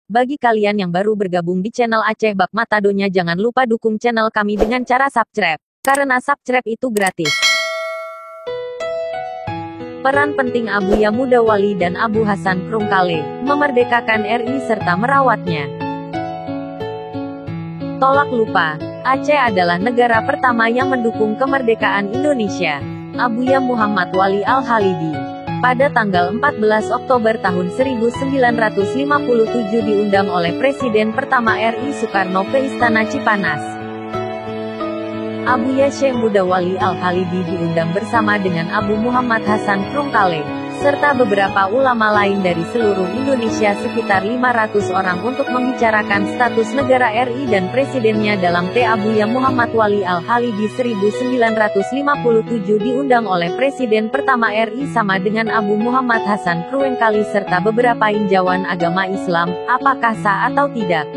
Bagi kalian yang baru bergabung di channel Aceh Bab Matadonya, jangan lupa dukung channel kami dengan cara subscribe. Karena subscribe itu gratis. Peran penting Abuya Mudawali dan Abu Hasan Krungkale memerdekakan RI serta merawatnya. Tolak lupa, Aceh adalah negara pertama yang mendukung kemerdekaan Indonesia. Abuya Muhammad Wali Al-Khalidi pada tanggal 14 Oktober tahun 1957 diundang oleh Presiden pertama RI Soekarno ke Istana Cipanas. Abuya Syekh Mudawali Al-Khalidi diundang bersama dengan Abu Muhammad Hasan Krungkale, serta beberapa ulama lain dari seluruh Indonesia, sekitar 500 orang, untuk membicarakan status negara RI dan presidennya dalam T. Abuya Muhammad Wali Al-Khalidi 1957 diundang oleh Presiden pertama RI sama dengan Abu Muhammad Hasan Krungkale serta beberapa tinjauan agama Islam, apakah sah atau tidak.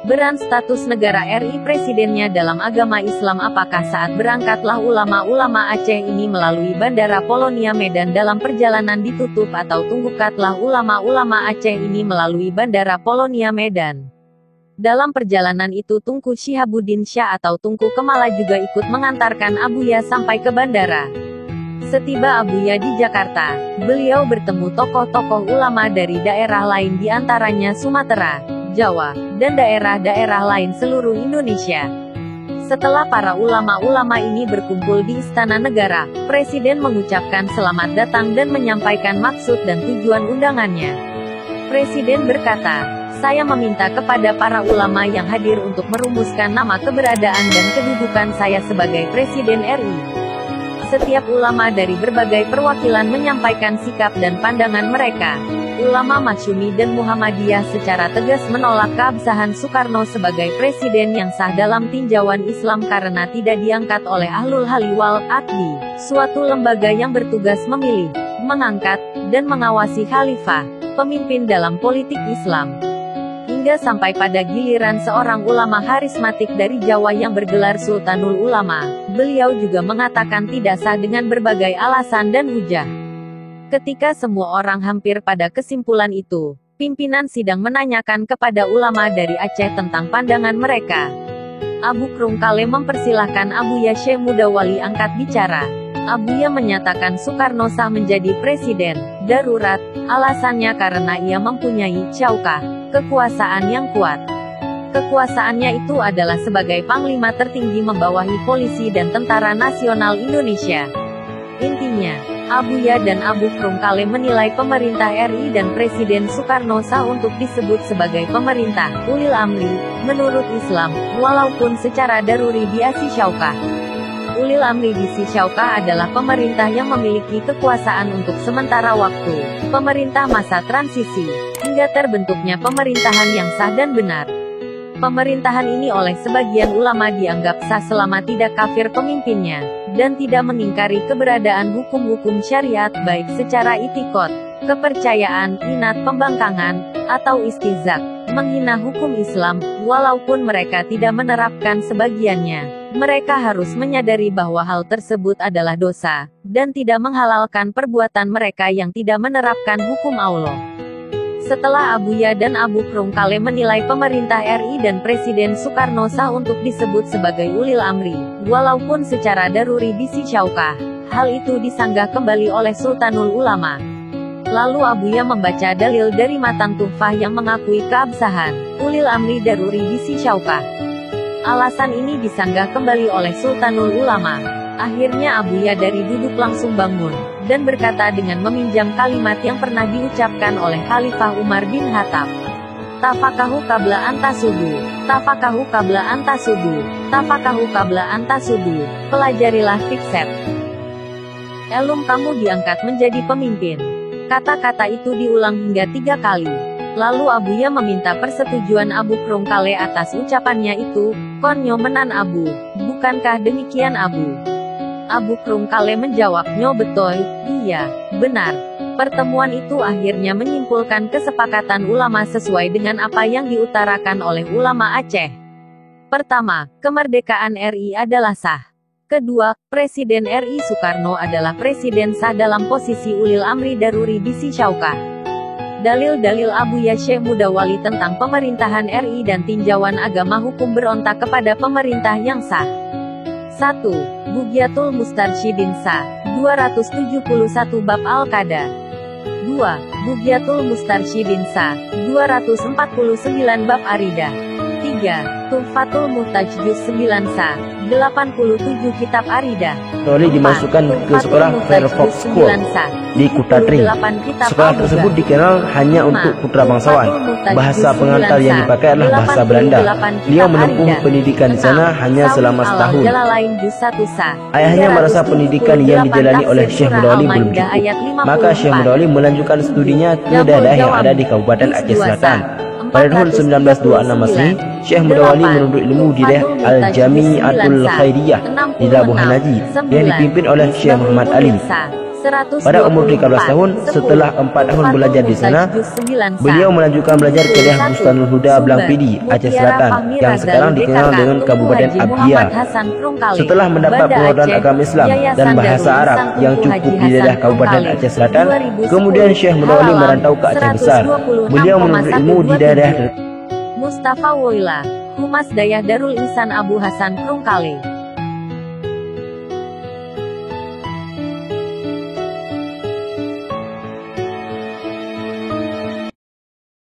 Beran status negara RI presidennya dalam agama Islam. Apakah saat berangkatlah ulama-ulama Aceh ini melalui Bandara Polonia Medan dalam perjalanan ditutup, atau tunggukatlah ulama-ulama Aceh ini melalui Bandara Polonia Medan. Dalam perjalanan itu Tunku Syihabuddin Syah atau Tunku Kemala juga ikut mengantarkan Abuya sampai ke bandara. Setiba Abuya di Jakarta, beliau bertemu tokoh-tokoh ulama dari daerah lain, di antaranya Sumatera, Jawa, dan daerah-daerah lain seluruh Indonesia. Setelah para ulama-ulama ini berkumpul di Istana Negara, Presiden mengucapkan selamat datang dan menyampaikan maksud dan tujuan undangannya. Presiden berkata, "Saya meminta kepada para ulama yang hadir untuk merumuskan nama, keberadaan, dan kedudukan saya sebagai Presiden RI." Setiap ulama dari berbagai perwakilan menyampaikan sikap dan pandangan mereka. Ulama Masyumi dan Muhammadiyah secara tegas menolak keabsahan Soekarno sebagai presiden yang sah dalam tinjauan Islam karena tidak diangkat oleh Ahlul Hali wal Aqdi, suatu lembaga yang bertugas memilih, mengangkat, dan mengawasi khalifah, pemimpin dalam politik Islam. Hingga sampai pada giliran seorang ulama karismatik dari Jawa yang bergelar Sultanul Ulama, beliau juga mengatakan tidak sah dengan berbagai alasan dan hujah. Ketika semua orang hampir pada kesimpulan itu, pimpinan sidang menanyakan kepada ulama dari Aceh tentang pandangan mereka. Abu Krungkale mempersilahkan Abuya Syekh Mudawali angkat bicara. Abuya menyatakan Soekarno sah menjadi presiden darurat, alasannya karena ia mempunyai syaukah, kekuasaan yang kuat. Kekuasaannya itu adalah sebagai panglima tertinggi membawahi polisi dan tentara nasional Indonesia. Intinya, Abuya dan Abu Krungkale menilai pemerintah RI dan Presiden Soekarno sah untuk disebut sebagai pemerintah ulil amri menurut Islam, walaupun secara daruri diasi syaukah. Ulil amri diasi syaukah adalah pemerintah yang memiliki kekuasaan untuk sementara waktu, pemerintah masa transisi, hingga terbentuknya pemerintahan yang sah dan benar. Pemerintahan ini oleh sebagian ulama dianggap sah selama tidak kafir pemimpinnya, dan tidak mengingkari keberadaan hukum-hukum syariat baik secara itikad, kepercayaan, inat, pembangkangan, atau istihzak, menghina hukum Islam. Walaupun mereka tidak menerapkan sebagiannya, mereka harus menyadari bahwa hal tersebut adalah dosa, dan tidak menghalalkan perbuatan mereka yang tidak menerapkan hukum Allah. Setelah Abuya dan Abu Krungkale menilai pemerintah RI dan Presiden Soekarno sah untuk disebut sebagai ulil amri, walaupun secara daruri diasi syaukah, hal itu disanggah kembali oleh Sultanul Ulama. Lalu Abuya membaca dalil dari Matan Tuhfah yang mengakui keabsahan ulil amri daruri diasi syaukah. Alasan ini disanggah kembali oleh Sultanul Ulama. Akhirnya Abuya dari duduk langsung bangun, dan berkata dengan meminjam kalimat yang pernah diucapkan oleh Khalifah Umar bin Khattab. Tafakahu qabla antasubu, tafakahu qabla antasubu, tafakahu qabla antasubu, pelajarilah fiksep. Elum kamu diangkat menjadi pemimpin. Kata-kata itu diulang hingga 3 kali. Lalu Abuya meminta persetujuan Abu Krungkale atas ucapannya itu. Konyo menan Abu, bukankah demikian Abu? Abu Krungkale menjawab, "Nyo betul, iya, benar." Pertemuan itu akhirnya menyimpulkan kesepakatan ulama sesuai dengan apa yang diutarakan oleh ulama Aceh. Pertama, kemerdekaan RI adalah sah. Kedua, Presiden RI Soekarno adalah presiden sah dalam posisi ulil amri daruri diasi syaukah. Dalil-dalil Abuya Syekh Mudawali tentang pemerintahan RI dan tinjauan agama hukum berontak kepada pemerintah yang sah. 1. Bughyatul Mustarsyidin Sah. 271 Bab Al-Qada. 2. Bughyatul Mustarsyidin Sah. 249 Bab Aridah. 3. Tuhfatul Muhtaj Juz 9 Sah. 87 Kitab Aridah. Mudawali dimasukkan ke sekolah Fairfax School di Kuthatring. Sekolah tersebut dikenal hanya untuk putra bangsawan. Bahasa pengantar yang dipakai adalah bahasa Belanda. Beliau menempuh pendidikan di sana hanya selama setahun. Ayahnya merasa pendidikan yang dijalani oleh Syekh Mudawali belum cukup, maka Syekh Mudawali melanjutkan studinya ke daerah yang ada di Kabupaten Aceh Selatan. Pada tahun 1926 Masehi, Syekh Mudawali menuntut ilmu di daerah Al-Jami'atul Khairiyah di Labuhan Haji yang dipimpin oleh Syekh Muhammad Ali. Pada umur 13 tahun, setelah 4 tahun belajar di sana, beliau melanjutkan belajar ke daerah Bustanul Huda Blangpidi, Aceh Selatan, yang sekarang dikenal dengan Kabupaten Abia. Setelah mendapat penguatan agama Islam dan bahasa Arab yang cukup di daerah Kabupaten Aceh Selatan, kemudian Syekh Mudawali merantau ke Aceh Besar. Beliau menuntut ilmu di daerah Mustafa Woyla, Humas Dayah Darul Ihsan Abu Hasan Krungkale.